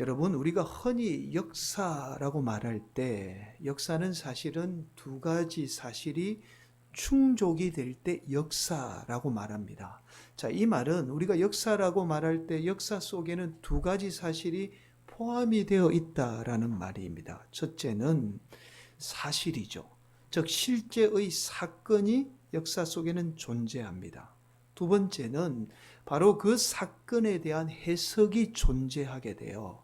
여러분, 우리가 흔히 역사라고 말할 때 역사는 사실은 두 가지 사실이 충족이 될 때 역사라고 말합니다. 자, 이 말은 우리가 역사라고 말할 때 역사 속에는 두 가지 사실이 포함이 되어 있다라는 말입니다. 첫째는 사실이죠. 즉 실제의 사건이 역사 속에는 존재합니다. 두 번째는 바로 그 사건에 대한 해석이 존재하게 돼요.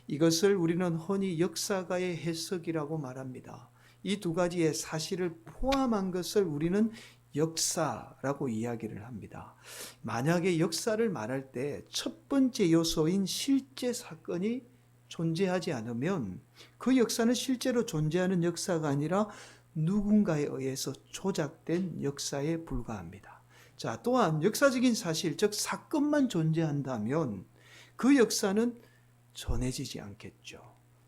이것을 우리는 흔히 역사가의 해석이라고 말합니다. 이 두 가지의 사실을 포함한 것을 우리는 역사라고 이야기를 합니다. 만약에 역사를 말할 때 첫 번째 요소인 실제 사건이 존재하지 않으면 그 역사는 실제로 존재하는 역사가 아니라 누군가에 의해서 조작된 역사에 불과합니다. 자, 또한 역사적인 사실, 즉 사건만 존재한다면 그 역사는 전해지지 않겠죠.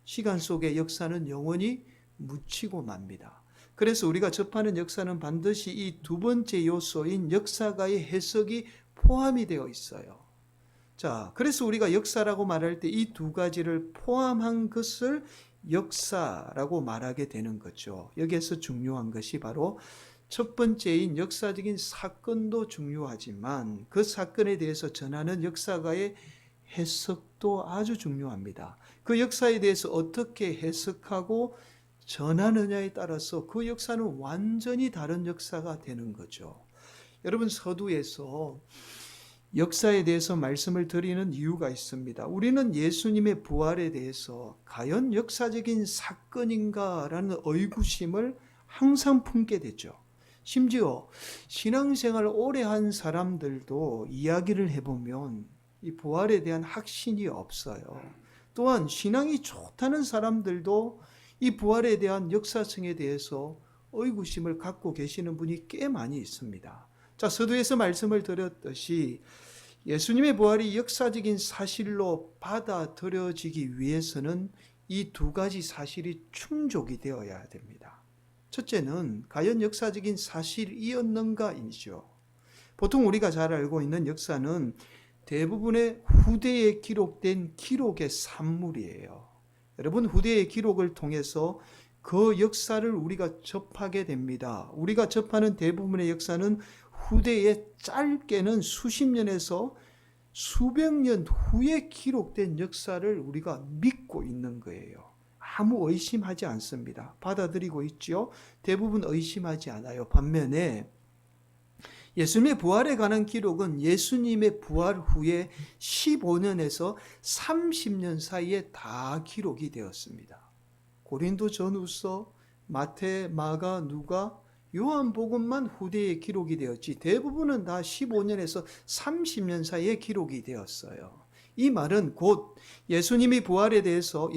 시간 속의 역사는 영원히 묻히고 맙니다. 그래서 우리가 접하는 역사는 반드시 이 두 번째 요소인 역사가의 해석이 포함이 되어 있어요. 자, 그래서 우리가 역사라고 말할 때 이 두 가지를 포함한 것을 역사라고 말하게 되는 거죠. 여기에서 중요한 것이 바로 첫 번째인 역사적인 사건도 중요하지만 그 사건에 대해서 전하는 역사가의 해석도 아주 중요합니다. 그 역사에 대해서 어떻게 해석하고 전하느냐에 따라서 그 역사는 완전히 다른 역사가 되는 거죠. 여러분, 서두에서 역사에 대해서 말씀을 드리는 이유가 있습니다. 우리는 예수님의 부활에 대해서 과연 역사적인 사건인가라는 의구심을 항상 품게 되죠. 심지어 신앙생활을 오래 한 사람들도 이야기를 해보면 이 부활에 대한 확신이 없어요. 또한 신앙이 좋다는 사람들도 이 부활에 대한 역사성에 대해서 의구심을 갖고 계시는 분이 꽤 많이 있습니다. 자, 서두에서 말씀을 드렸듯이 예수님의 부활이 역사적인 사실로 받아들여지기 위해서는 이 두 가지 사실이 충족이 되어야 됩니다. 첫째는 과연 역사적인 사실이었는가이죠. 보통 우리가 잘 알고 있는 역사는 대부분의 후대에 기록된 기록의 산물이에요. 여러분, 후대의 기록을 통해서 그 역사를 우리가 접하게 됩니다. 우리가 접하는 대부분의 역사는 후대에 짧게는 수십 년에서 수백 년 후에 기록된 역사를 우리가 믿고 있는 거예요. 아무 의심하지 않습니다. 받아들이고 있죠. 대부분 의심하지 않아요. 반면에 예수님의 부활에 관한 기록은 예수님의 부활 후에 15년에서 30년 사이에 다 기록이 되었습니다. 고린도전후서, 마태, 마가, 누가, 요한복음만 후대에 기록이 되었지 대부분은 다 15년에서 30년 사이에 기록이 되었어요. 이 말은 곧 예수님의 부활에 대해서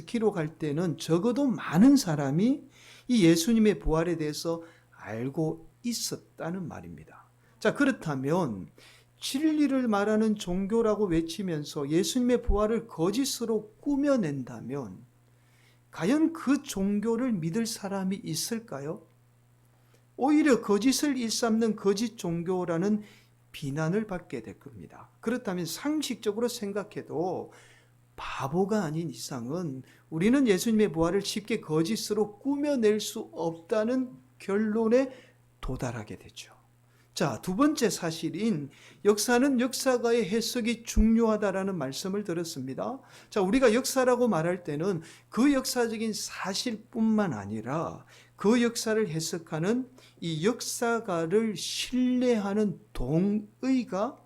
기록할 때는 적어도 많은 사람이 이 예수님의 부활에 대해서 알고 있었다는 말입니다. 자, 그렇다면 진리를 말하는 종교라고 외치면서 예수님의 부활을 거짓으로 꾸며낸다면 과연 그 종교를 믿을 사람이 있을까요? 오히려 거짓을 일삼는 거짓 종교라는 비난을 받게 될 겁니다. 그렇다면 상식적으로 생각해도 바보가 아닌 이상은 우리는 예수님의 부활을 쉽게 거짓으로 꾸며낼 수 없다는 결론에 도달하게 되죠. 자, 두 번째 사실인 역사는 역사가의 해석이 중요하다라는 말씀을 들었습니다. 자, 우리가 역사라고 말할 때는 그 역사적인 사실뿐만 아니라 그 역사를 해석하는 이 역사가를 신뢰하는 동의가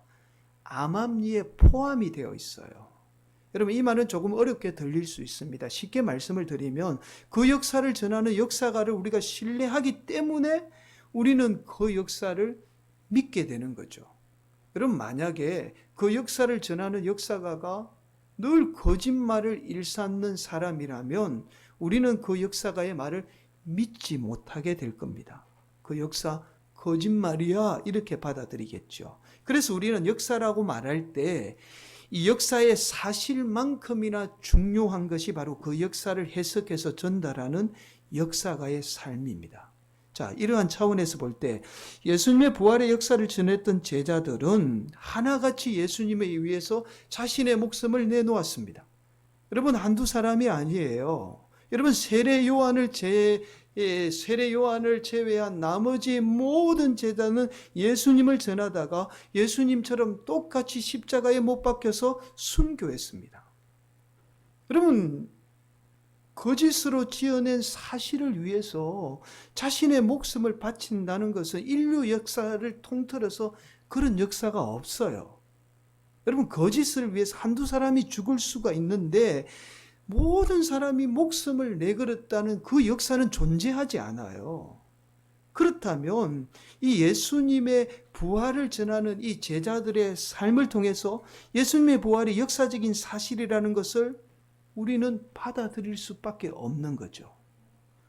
암암리에 포함이 되어 있어요. 여러분, 이 말은 조금 어렵게 들릴 수 있습니다. 쉽게 말씀을 드리면 그 역사를 전하는 역사가를 우리가 신뢰하기 때문에 우리는 그 역사를 믿게 되는 거죠. 여러분, 만약에 그 역사를 전하는 역사가가 늘 거짓말을 일삼는 사람이라면 우리는 그 역사가의 말을 믿지 못하게 될 겁니다. 그 역사 거짓말이야 이렇게 받아들이겠죠. 그래서 우리는 역사라고 말할 때 이 역사의 사실만큼이나 중요한 것이 바로 그 역사를 해석해서 전달하는 역사가의 삶입니다. 자, 이러한 차원에서 볼 때 예수님의 부활의 역사를 전했던 제자들은 하나같이 예수님에 의해서 자신의 목숨을 내놓았습니다. 여러분 한두 사람이 아니에요. 여러분 세례 요한을 제외한 나머지 모든 제자는 예수님을 전하다가 예수님처럼 똑같이 십자가에 못 박혀서 순교했습니다. 여러분 거짓으로 지어낸 사실을 위해서 자신의 목숨을 바친다는 것은 인류 역사를 통틀어서 그런 역사가 없어요. 여러분 거짓을 위해서 한두 사람이 죽을 수가 있는데 모든 사람이 목숨을 내걸었다는 그 역사는 존재하지 않아요. 그렇다면 이 예수님의 부활을 전하는 이 제자들의 삶을 통해서 예수님의 부활이 역사적인 사실이라는 것을 우리는 받아들일 수밖에 없는 거죠.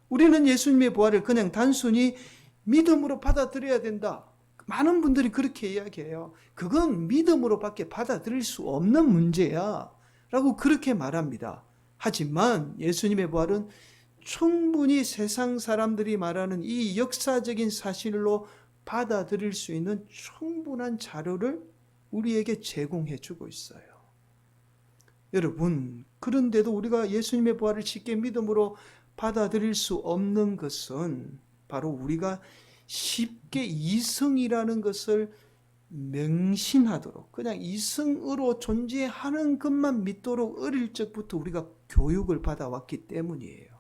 우리는 예수님의 부활을 그냥 단순히 믿음으로 받아들여야 된다. 많은 분들이 그렇게 이야기해요. 그건 믿음으로밖에 받아들일 수 없는 문제야 라고 그렇게 말합니다. 하지만 예수님의 부활은 충분히 세상 사람들이 말하는 이 역사적인 사실로 받아들일 수 있는 충분한 자료를 우리에게 제공해 주고 있어요. 여러분, 그런데도 우리가 예수님의 부활을 쉽게 믿음으로 받아들일 수 없는 것은 바로 우리가 쉽게 이성이라는 것을 맹신하도록 그냥 이성으로 존재하는 것만 믿도록 어릴 적부터 우리가 교육을 받아왔기 때문이에요.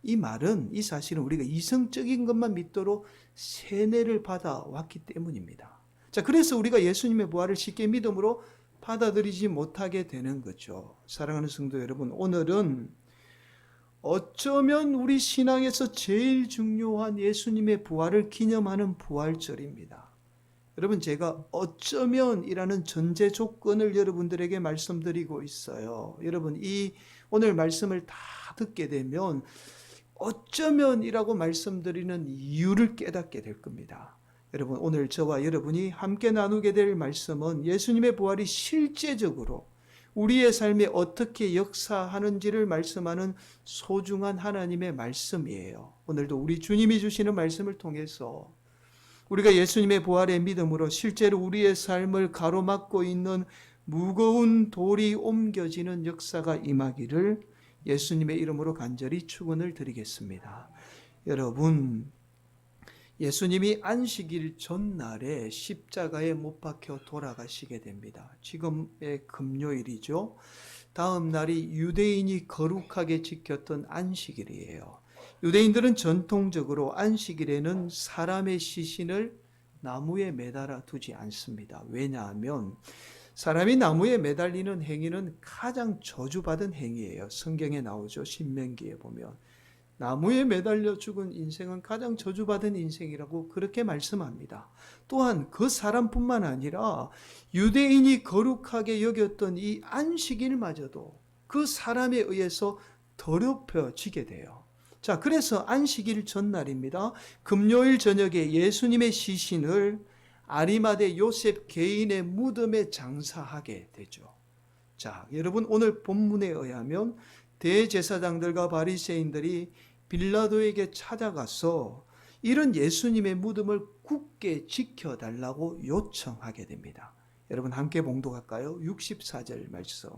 이 사실은 우리가 이성적인 것만 믿도록 세뇌를 받아왔기 때문입니다. 자, 그래서 우리가 예수님의 부활을 쉽게 믿음으로 받아들이지 못하게 되는 거죠. 사랑하는 성도 여러분, 오늘은 어쩌면 우리 신앙에서 제일 중요한 예수님의 부활을 기념하는 부활절입니다. 여러분, 제가 어쩌면이라는 전제 조건을 여러분들에게 말씀드리고 있어요. 여러분, 이 오늘 말씀을 다 듣게 되면 어쩌면이라고 말씀드리는 이유를 깨닫게 될 겁니다. 여러분, 오늘 저와 여러분이 함께 나누게 될 말씀은 예수님의 부활이 실제적으로 우리의 삶에 어떻게 역사하는지를 말씀하는 소중한 하나님의 말씀이에요. 오늘도 우리 주님이 주시는 말씀을 통해서 우리가 예수님의 부활의 믿음으로 실제로 우리의 삶을 가로막고 있는 무거운 돌이 옮겨지는 역사가 임하기를 예수님의 이름으로 간절히 축원을 드리겠습니다. 여러분, 예수님이 안식일 전날에 십자가에 못 박혀 돌아가시게 됩니다. 지금의 금요일이죠. 다음 날이 유대인이 거룩하게 지켰던 안식일이에요. 유대인들은 전통적으로 안식일에는 사람의 시신을 나무에 매달아 두지 않습니다. 왜냐하면 사람이 나무에 매달리는 행위는 가장 저주받은 행위예요. 성경에 나오죠. 신명기에 보면 나무에 매달려 죽은 인생은 가장 저주받은 인생이라고 그렇게 말씀합니다. 또한 그 사람뿐만 아니라 유대인이 거룩하게 여겼던 이 안식일마저도 그 사람에 의해서 더럽혀지게 돼요. 자, 그래서 안식일 전날입니다. 금요일 저녁에 예수님의 시신을 아리마대 요셉 개인의 무덤에 장사하게 되죠. 자, 여러분, 오늘 본문에 의하면 대제사장들과 바리새인들이 빌라도에게 찾아가서 이런 예수님의 무덤을 굳게 지켜달라고 요청하게 됩니다. 여러분, 함께 봉독할까요? 64절 말씀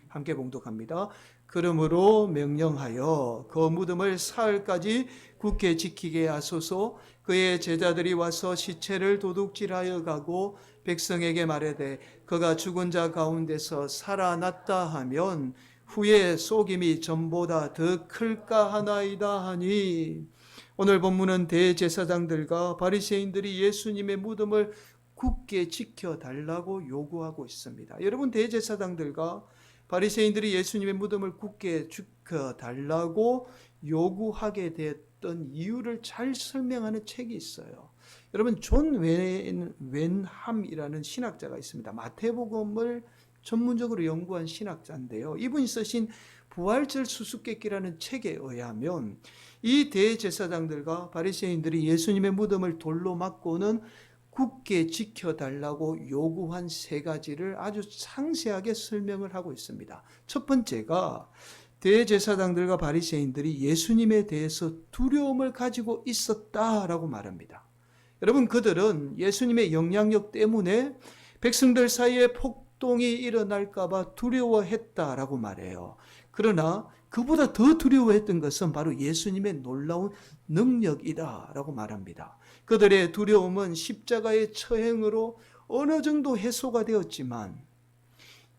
함께 봉독합니다. 그러므로 명령하여 그 무덤을 사흘까지 굳게 지키게 하소서. 그의 제자들이 와서 시체를 도둑질하여 가고 백성에게 말하되 그가 죽은 자 가운데서 살아났다 하면 후에 속임이 전보다 더 클까 하나이다 하니. 오늘 본문은 대제사장들과 바리새인들이 예수님의 무덤을 굳게 지켜달라고 요구하고 있습니다. 여러분, 대제사장들과 바리새인들이 예수님의 무덤을 굳게 지켜달라고 요구하게 됐던 이유를 잘 설명하는 책이 있어요. 여러분, 존 웬함이라는 신학자가 있습니다. 마태복음을 전문적으로 연구한 신학자인데요. 이분이 쓰신 부활절 수수께끼라는 책에 의하면 이 대제사장들과 바리새인들이 예수님의 무덤을 돌로 막고는 굳게 지켜달라고 요구한 세 가지를 아주 상세하게 설명을 하고 있습니다. 첫 번째가 대제사장들과 바리새인들이 예수님에 대해서 두려움을 가지고 있었다라고 말합니다. 여러분, 그들은 예수님의 영향력 때문에 백성들 사이에 폭동이 일어날까봐 두려워했다라고 말해요. 그러나 그보다 더 두려워했던 것은 바로 예수님의 놀라운 능력이다라고 말합니다. 그들의 두려움은 십자가의 처형으로 어느 정도 해소가 되었지만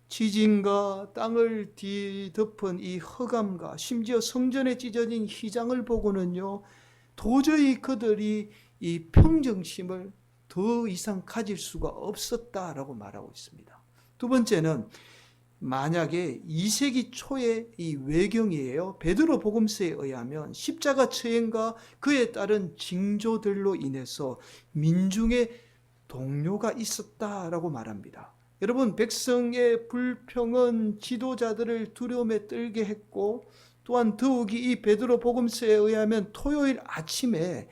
지진과 땅을 뒤덮은 이 흑암과 심지어 성전에 찢어진 휘장을 보고는요, 도저히 그들이 이 평정심을 더 이상 가질 수가 없었다라고 말하고 있습니다. 두 번째는 만약에 2세기 초의 이 외경이에요. 베드로 복음서에 의하면 십자가 처형과 그에 따른 징조들로 인해서 민중의 동요가 있었다라고 말합니다. 여러분, 백성의 불평은 지도자들을 두려움에 떨게 했고, 또한 더욱이 이 베드로 복음서에 의하면 토요일 아침에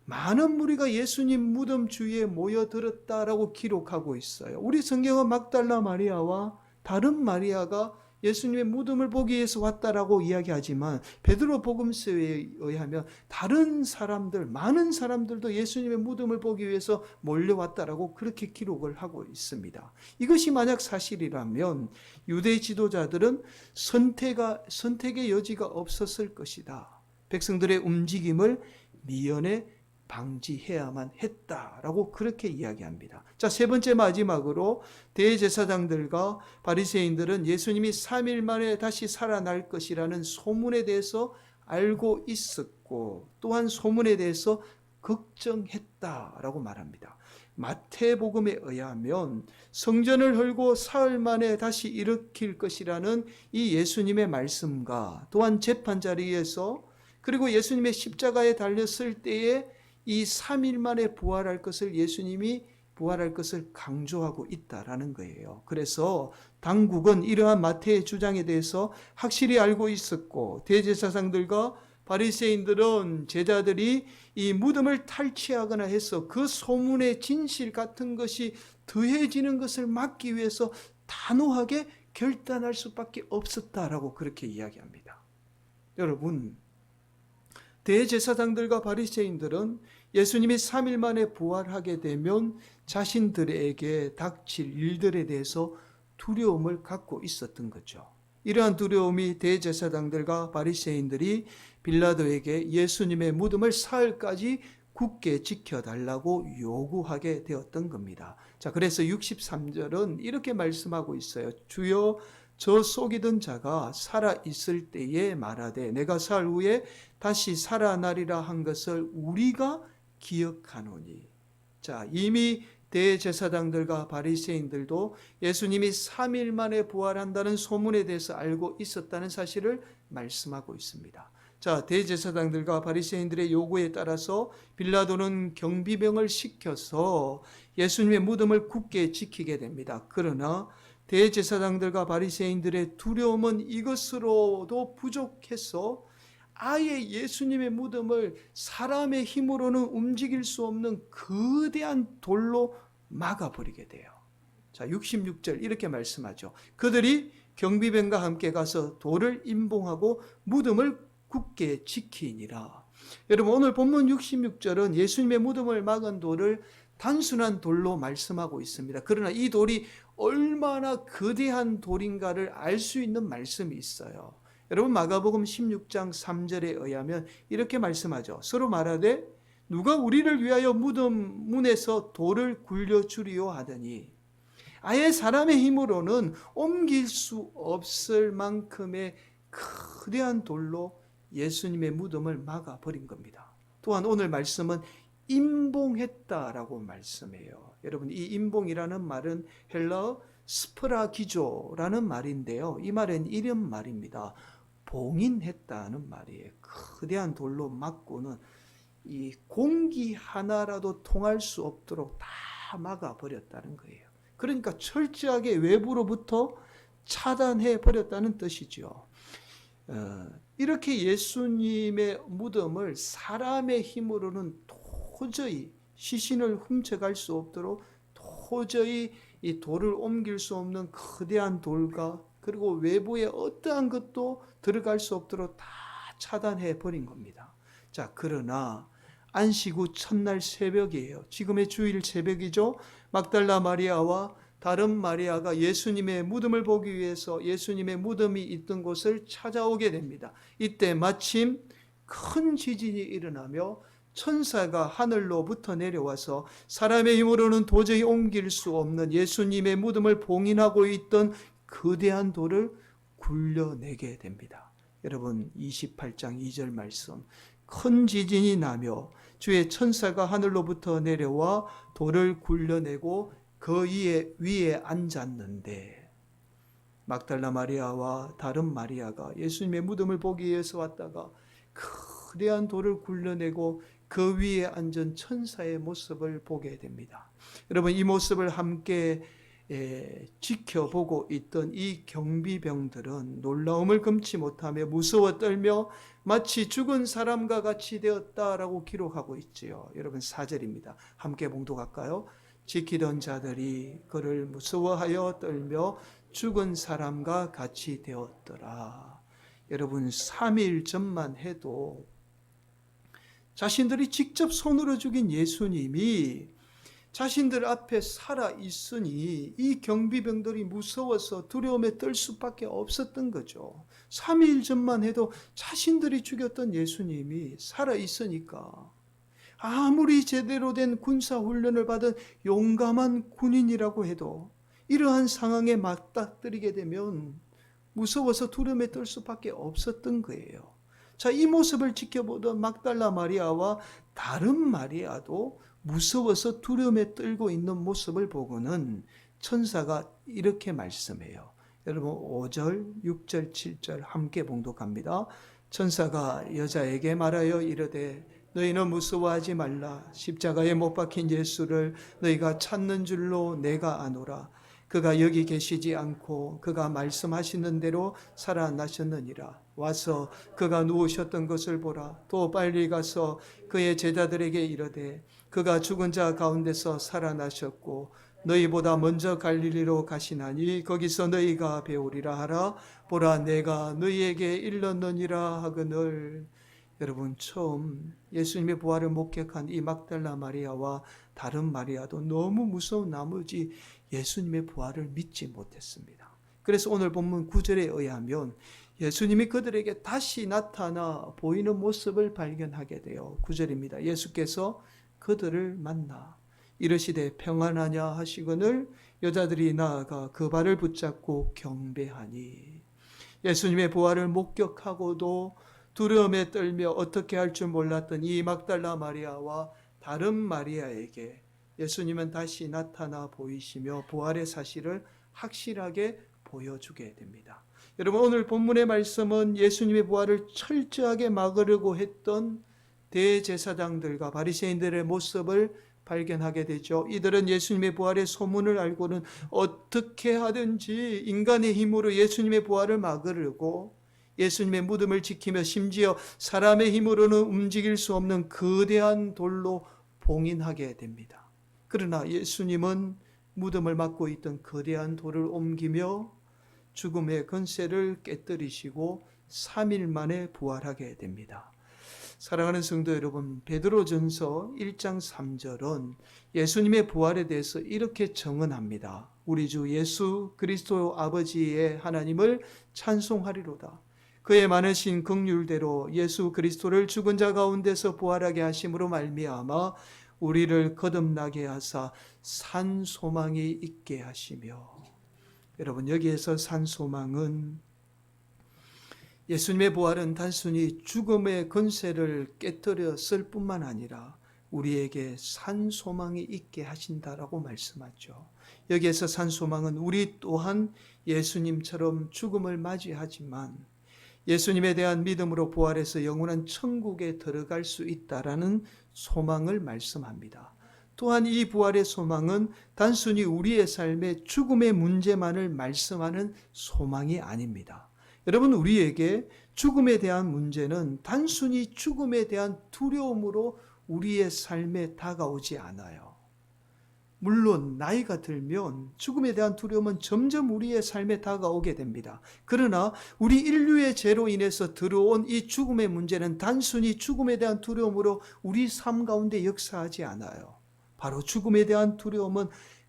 많은 무리가 예수님 무덤 주위에 모여들었다라고 기록하고 있어요. 우리 성경은 막달라 마리아와 다른 마리아가 예수님의 무덤을 보기 위해서 왔다라고 이야기하지만 베드로 복음서에 의하면 다른 사람들, 많은 사람들도 예수님의 무덤을 보기 위해서 몰려왔다라고 그렇게 기록을 하고 있습니다. 이것이 만약 사실이라면 유대 지도자들은 선택의 여지가 없었을 것이다. 백성들의 움직임을 미연에 방지해야만 했다라고 그렇게 이야기합니다. 자, 세 번째 마지막으로 대제사장들과 바리새인들은 예수님이 3일 만에 다시 살아날 것이라는 소문에 대해서 알고 있었고, 또한 소문에 대해서 걱정했다라고 말합니다. 마태복음에 의하면 성전을 헐고 사흘 만에 다시 일으킬 것이라는 이 예수님의 말씀과 또한 재판 자리에서, 그리고 예수님의 십자가에 달렸을 때에 이 3일 만에 부활할 것을 예수님이 부활할 것을 강조하고 있다라는 거예요. 그래서 당국은 이러한 마태의 주장에 대해서 확실히 알고 있었고, 대제사장들과 바리새인들은 제자들이 이 무덤을 탈취하거나 해서 그 소문의 진실 같은 것이 더해지는 것을 막기 위해서 단호하게 결단할 수밖에 없었다라고 그렇게 이야기합니다. 여러분, 대제사장들과 바리새인들은 예수님이 3일 만에 부활하게 되면 자신들에게 닥칠 일들에 대해서 두려움을 갖고 있었던 거죠. 이러한 두려움이 대제사장들과 바리새인들이 빌라도에게 예수님의 무덤을 사흘까지 굳게 지켜달라고 요구하게 되었던 겁니다. 자, 그래서 63절은 이렇게 말씀하고 있어요. 주여, 저 속이던 자가 살아있을 때에 말하되 내가 사흘 후에 다시 살아나리라 한 것을 우리가 기억하노니. 자, 이미 대제사장들과 바리새인들도 예수님이 3일 만에 부활한다는 소문에 대해서 알고 있었다는 사실을 말씀하고 있습니다. 자, 대제사장들과 바리새인들의 요구에 따라서 빌라도는 경비병을 시켜서 예수님의 무덤을 굳게 지키게 됩니다. 그러나 대제사장들과 바리새인들의 두려움은 이것으로도 부족해서 아예 예수님의 무덤을 사람의 힘으로는 움직일 수 없는 거대한 돌로 막아버리게 돼요. 자, 66절 이렇게 말씀하죠. 그들이 경비병과 함께 가서 돌을 임봉하고 무덤을 굳게 지키니라. 여러분, 오늘 본문 66절은 예수님의 무덤을 막은 돌을 단순한 돌로 말씀하고 있습니다. 그러나 이 돌이 얼마나 거대한 돌인가를 알 수 있는 말씀이 있어요. 여러분, 마가복음 16장 3절에 의하면 이렇게 말씀하죠. 서로 말하되 누가 우리를 위하여 무덤 문에서 돌을 굴려주리요 하더니, 아예 사람의 힘으로는 옮길 수 없을 만큼의 거대한 돌로 예수님의 무덤을 막아버린 겁니다. 또한 오늘 말씀은 임봉했다라고 말씀해요. 여러분, 이 임봉이라는 말은 헬라어 스프라기조라는 말인데요. 이 말은 이런 말입니다. 봉인했다는 말이에요. 거대한 돌로 막고는 이 공기 하나라도 통할 수 없도록 다 막아버렸다는 거예요. 그러니까 철저하게 외부로부터 차단해 버렸다는 뜻이죠. 이렇게 예수님의 무덤을 사람의 힘으로는 도저히 시신을 훔쳐갈 수 없도록 도저히 이 돌을 옮길 수 없는 거대한 돌과 그리고 외부에 어떠한 것도 들어갈 수 없도록 다 차단해 버린 겁니다. 자, 그러나 안식 후 첫날 새벽이에요. 지금의 주일 새벽이죠. 막달라 마리아와 다른 마리아가 예수님의 무덤을 보기 위해서 예수님의 무덤이 있던 곳을 찾아오게 됩니다. 이때 마침 큰 지진이 일어나며 천사가 하늘로부터 내려와서 사람의 힘으로는 도저히 옮길 수 없는 예수님의 무덤을 봉인하고 있던 거대한 돌을 굴려내게 됩니다. 여러분, 28장 2절 말씀, 큰 지진이 나며 주의 천사가 하늘로부터 내려와 돌을 굴려내고 그 위에 앉았는데, 막달라 마리아와 다른 마리아가 예수님의 무덤을 보기 위해서 왔다가 거대한 돌을 굴려내고 그 위에 앉은 천사의 모습을 보게 됩니다. 여러분, 이 모습을 함께 지켜보고 있던 이 경비병들은 놀라움을 금치 못하며 무서워 떨며 마치 죽은 사람과 같이 되었다라고 기록하고 있지요. 여러분, 4절입니다. 함께 봉독할까요? 지키던 자들이 그를 무서워하여 떨며 죽은 사람과 같이 되었더라. 여러분, 3일 전만 해도 자신들이 직접 손으로 죽인 예수님이 자신들 앞에 살아있으니 이 경비병들이 무서워서 두려움에 떨 수밖에 없었던 거죠. 3일 전만 해도 자신들이 죽였던 예수님이 살아있으니까 아무리 제대로 된 군사훈련을 받은 용감한 군인이라고 해도 이러한 상황에 맞닥뜨리게 되면 무서워서 두려움에 떨 수밖에 없었던 거예요. 자, 이 모습을 지켜보던 막달라 마리아와 다른 마리아도 무서워서 두려움에 떨고 있는 모습을 보고는 천사가 이렇게 말씀해요. 여러분, 5절, 6절, 7절 함께 봉독합니다. 천사가 여자에게 말하여 이르되 너희는 무서워하지 말라. 십자가에 못 박힌 예수를 너희가 찾는 줄로 내가 아노라. 그가 여기 계시지 않고 그가 말씀하시는 대로 살아나셨느니라. 와서 그가 누우셨던 것을 보라. 또 빨리 가서 그의 제자들에게 이르되 그가 죽은 자 가운데서 살아나셨고 너희보다 먼저 갈릴리로 가시나니 거기서 너희가 배우리라 하라. 보라, 내가 너희에게 일렀느니라 하거늘. 여러분, 처음 예수님의 부활을 목격한 이 막달라 마리아와 다른 마리아도 너무 무서운 나머지 예수님의 부활을 믿지 못했습니다. 그래서 오늘 본문 9절에 의하면 예수님이 그들에게 다시 나타나 보이는 모습을 발견하게 돼요. 9절입니다. 예수께서 그들을 만나 이르시되 평안하냐 하시거늘 여자들이 나아가 그 발을 붙잡고 경배하니. 예수님의 부활을 목격하고도 두려움에 떨며 어떻게 할 줄 몰랐던 이 막달라 마리아와 다른 마리아에게 예수님은 다시 나타나 보이시며 부활의 사실을 확실하게 보여주게 됩니다. 여러분, 오늘 본문의 말씀은 예수님의 부활을 철저하게 막으려고 했던 대제사장들과 바리새인들의 모습을 발견하게 되죠. 이들은 예수님의 부활의 소문을 알고는 어떻게 하든지 인간의 힘으로 예수님의 부활을 막으려고 예수님의 무덤을 지키며 심지어 사람의 힘으로는 움직일 수 없는 거대한 돌로 봉인하게 됩니다. 그러나 예수님은 무덤을 막고 있던 거대한 돌을 옮기며 죽음의 권세를 깨뜨리시고 3일 만에 부활하게 됩니다. 사랑하는 성도 여러분, 베드로전서 1장 3절은 예수님의 부활에 대해서 이렇게 정언합니다. 우리 주 예수 그리스도 아버지의 하나님을 찬송하리로다. 그의 많으신 긍휼대로 예수 그리스도를 죽은 자 가운데서 부활하게 하심으로 말미암아 우리를 거듭나게 하사 산 소망이 있게 하시며. 여러분, 여기에서 산 소망은 예수님의 부활은 단순히 죽음의 권세를 깨뜨렸을 뿐만 아니라 우리에게 산 소망이 있게 하신다라고 말씀하죠. 여기에서 산 소망은 우리 또한 예수님처럼 죽음을 맞이하지만 예수님에 대한 믿음으로 부활해서 영원한 천국에 들어갈 수 있다라는 소망을 말씀합니다. 또한 이 부활의 소망은 단순히 우리의 삶의 죽음의 문제만을 말씀하는 소망이 아닙니다. 여러분, 우리에게 죽음에 대한 문제는 단순히 죽음에 대한 두려움으로 우리의 삶에 다가오지 않아요. 물론 나이가 들면 죽음에 대한 두려움은 점점 우리의 삶에 다가오게 됩니다. 그러나 우리 인류의 죄로 인해서 들어온 이 죽음의 문제는 단순히 죽음에 대한 두려움으로 우리 삶 가운데 역사하지 않아요. 바로 죽음에 대한 두려움은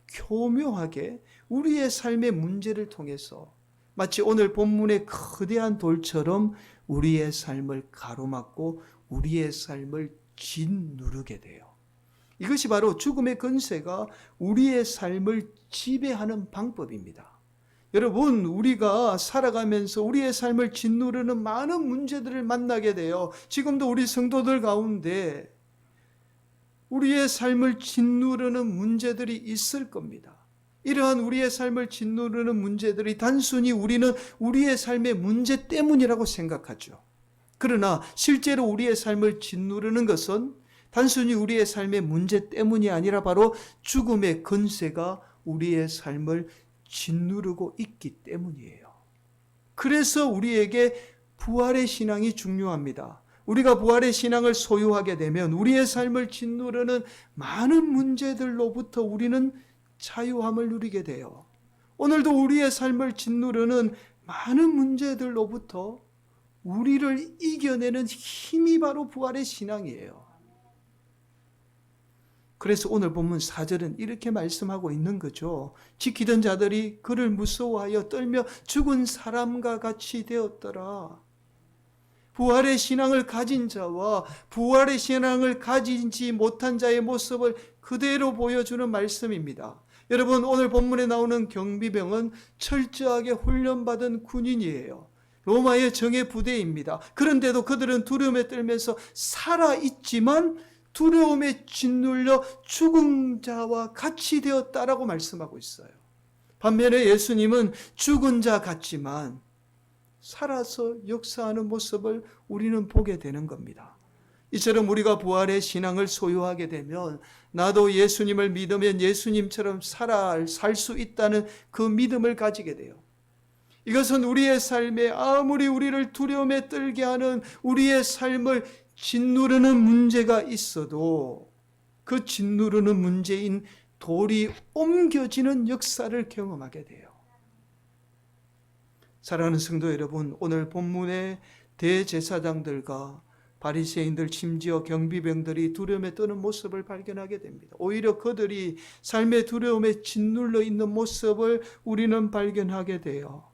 교묘하게 우리의 삶의 문제를 통해서 마치 오늘 본문의 거대한 돌처럼 우리의 삶을 가로막고 우리의 삶을 짓누르게 돼요. 이것이 바로 죽음의 권세가 우리의 삶을 지배하는 방법입니다. 여러분, 우리가 살아가면서 우리의 삶을 짓누르는 많은 문제들을 만나게 돼요. 지금도 우리 성도들 가운데 우리의 삶을 짓누르는 문제들이 있을 겁니다. 이러한 우리의 삶을 짓누르는 문제들이 단순히 우리는 우리의 삶의 문제 때문이라고 생각하죠. 그러나 실제로 우리의 삶을 짓누르는 것은 단순히 우리의 삶의 문제 때문이 아니라 바로 죽음의 권세가 우리의 삶을 짓누르고 있기 때문이에요. 그래서 우리에게 부활의 신앙이 중요합니다. 우리가 부활의 신앙을 소유하게 되면 우리의 삶을 짓누르는 많은 문제들로부터 우리는 자유함을 누리게 돼요. 오늘도 우리의 삶을 짓누르는 많은 문제들로부터 우리를 이겨내는 힘이 바로 부활의 신앙이에요. 그래서 오늘 본문 4절은 이렇게 말씀하고 있는 거죠. 지키던 자들이 그를 무서워하여 떨며 죽은 사람과 같이 되었더라. 부활의 신앙을 가진 자와 부활의 신앙을 가지지 못한 자의 모습을 그대로 보여주는 말씀입니다. 여러분, 오늘 본문에 나오는 경비병은 철저하게 훈련받은 군인이에요. 로마의 정예 부대입니다. 그런데도 그들은 두려움에 떨면서 살아있지만 두려움에 짓눌려 죽은 자와 같이 되었다라고 말씀하고 있어요. 반면에 예수님은 죽은 자 같지만 살아서 역사하는 모습을 우리는 보게 되는 겁니다. 이처럼 우리가 부활의 신앙을 소유하게 되면 나도 예수님을 믿으면 예수님처럼 살 수 있다는 그 믿음을 가지게 돼요. 이것은 우리의 삶에 아무리 우리를 두려움에 떨게 하는 우리의 삶을 짓누르는 문제가 있어도 그 짓누르는 문제인 돌이 옮겨지는 역사를 경험하게 돼요. 사랑하는 성도 여러분, 오늘 본문의 대제사장들과 바리새인들, 심지어 경비병들이 두려움에 떠는 모습을 발견하게 됩니다. 오히려 그들이 삶의 두려움에 짓눌러 있는 모습을 우리는 발견하게 돼요.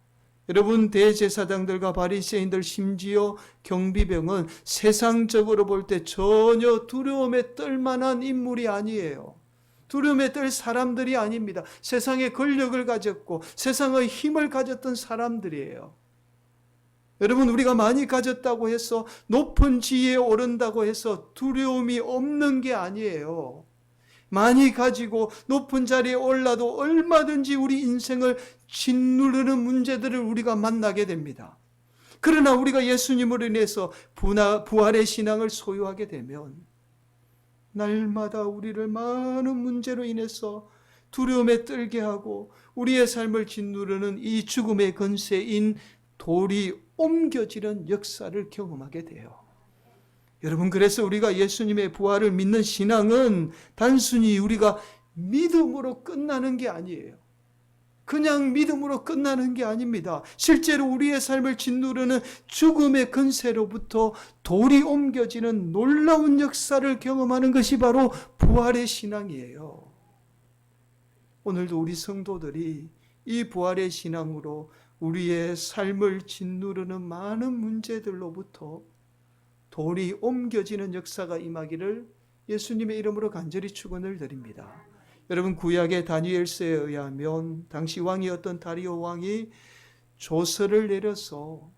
여러분, 대제사장들과 바리새인들, 심지어 경비병은 세상적으로 볼 때 전혀 두려움에 떨 만한 인물이 아니에요. 두려움에 떨 사람들이 아닙니다. 세상의 권력을 가졌고 세상의 힘을 가졌던 사람들이에요. 여러분, 우리가 많이 가졌다고 해서 높은 지위에 오른다고 해서 두려움이 없는 게 아니에요. 많이 가지고 높은 자리에 올라도 얼마든지 우리 인생을 짓누르는 문제들을 우리가 만나게 됩니다. 그러나 우리가 예수님으로 인해서 부활의 신앙을 소유하게 되면 날마다 우리를 많은 문제로 인해서 두려움에 떨게 하고 우리의 삶을 짓누르는 이 죽음의 권세인 돌이 옮겨지는 역사를 경험하게 돼요. 여러분, 그래서 우리가 예수님의 부활을 믿는 신앙은 단순히 우리가 믿음으로 끝나는 게 아니에요. 그냥 믿음으로 끝나는 게 아닙니다. 실제로 우리의 삶을 짓누르는 죽음의 권세로부터 돌이 옮겨지는 놀라운 역사를 경험하는 것이 바로 부활의 신앙이에요. 오늘도 우리 성도들이 이 부활의 신앙으로 우리의 삶을 짓누르는 많은 문제들로부터 돌이 옮겨지는 역사가 임하기를 예수님의 이름으로 간절히 축원을 드립니다. 여러분, 구약의 다니엘서에 의하면 당시 왕이었던 다리오 왕이 조서를 내려서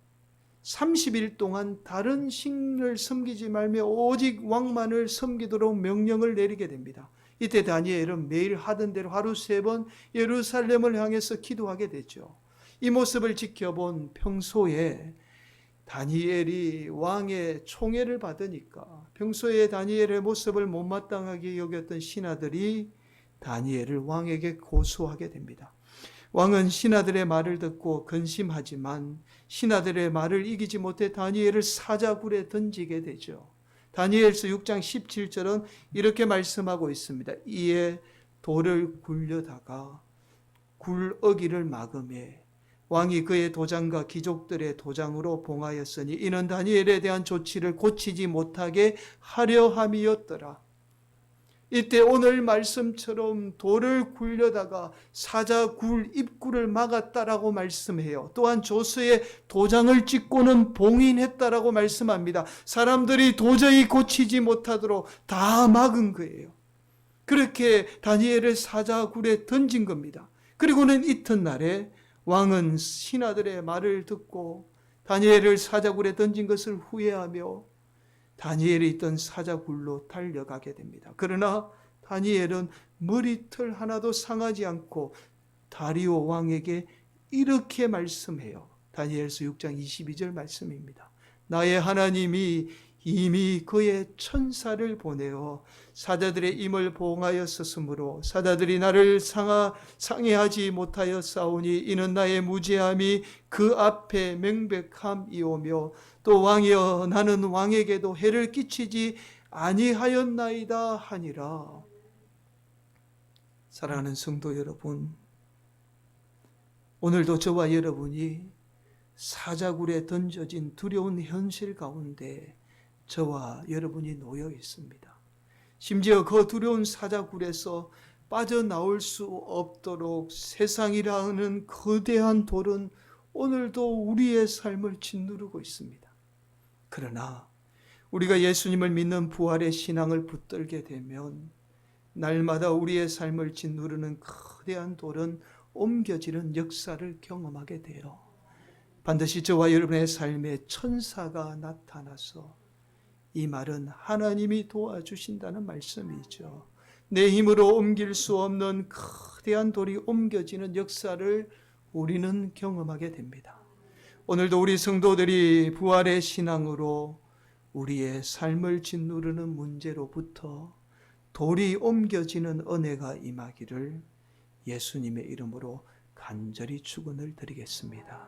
30일 동안 다른 신을 섬기지 말며 오직 왕만을 섬기도록 명령을 내리게 됩니다. 이때 다니엘은 매일 하던 대로 하루 3번 예루살렘을 향해서 기도하게 되죠. 이 모습을 지켜본 평소에 다니엘이 왕의 총애를 받으니까 평소에 다니엘의 모습을 못마땅하게 여겼던 신하들이 다니엘을 왕에게 고소하게 됩니다. 왕은 신하들의 말을 듣고 근심하지만 신하들의 말을 이기지 못해 다니엘을 사자굴에 던지게 되죠. 다니엘서 6장 17절은 이렇게 말씀하고 있습니다. 이에 돌을 굴려다가 굴어기를 막음에 왕이 그의 도장과 귀족들의 도장으로 봉하였으니 이는 다니엘에 대한 조치를 고치지 못하게 하려 함이었더라. 이때 오늘 말씀처럼 돌을 굴려다가 사자 굴 입구를 막았다라고 말씀해요. 또한 조서에 도장을 찍고는 봉인했다라고 말씀합니다. 사람들이 도저히 고치지 못하도록 다 막은 거예요. 그렇게 다니엘을 사자 굴에 던진 겁니다. 그리고는 이튿날에 왕은 신하들의 말을 듣고 다니엘을 사자굴에 던진 것을 후회하며 다니엘이 있던 사자굴로 달려가게 됩니다. 그러나 다니엘은 머리털 하나도 상하지 않고 다리오 왕에게 이렇게 말씀해요. 다니엘서 6장 22절 말씀입니다. 나의 하나님이 이미 그의 천사를 보내어 사자들의 임을 보응하였었으므로 사자들이 나를 상해하지 못하여 싸우니 이는 나의 무죄함이 그 앞에 명백함이오며 또 왕이여 나는 왕에게도 해를 끼치지 아니하였나이다 하니라. 사랑하는 성도 여러분, 오늘도 저와 여러분이 사자굴에 던져진 두려운 현실 가운데 저와 여러분이 놓여 있습니다. 심지어 그 두려운 사자굴에서 빠져나올 수 없도록 세상이라 하는 거대한 돌은 오늘도 우리의 삶을 짓누르고 있습니다. 그러나 우리가 예수님을 믿는 부활의 신앙을 붙들게 되면 날마다 우리의 삶을 짓누르는 거대한 돌은 옮겨지는 역사를 경험하게 돼요. 반드시 저와 여러분의 삶에 천사가 나타나서 이 말은 하나님이 도와주신다는 말씀이죠. 내 힘으로 옮길 수 없는 거대한 돌이 옮겨지는 역사를 우리는 경험하게 됩니다. 오늘도 우리 성도들이 부활의 신앙으로 우리의 삶을 짓누르는 문제로부터 돌이 옮겨지는 은혜가 임하기를 예수님의 이름으로 간절히 축원을 드리겠습니다.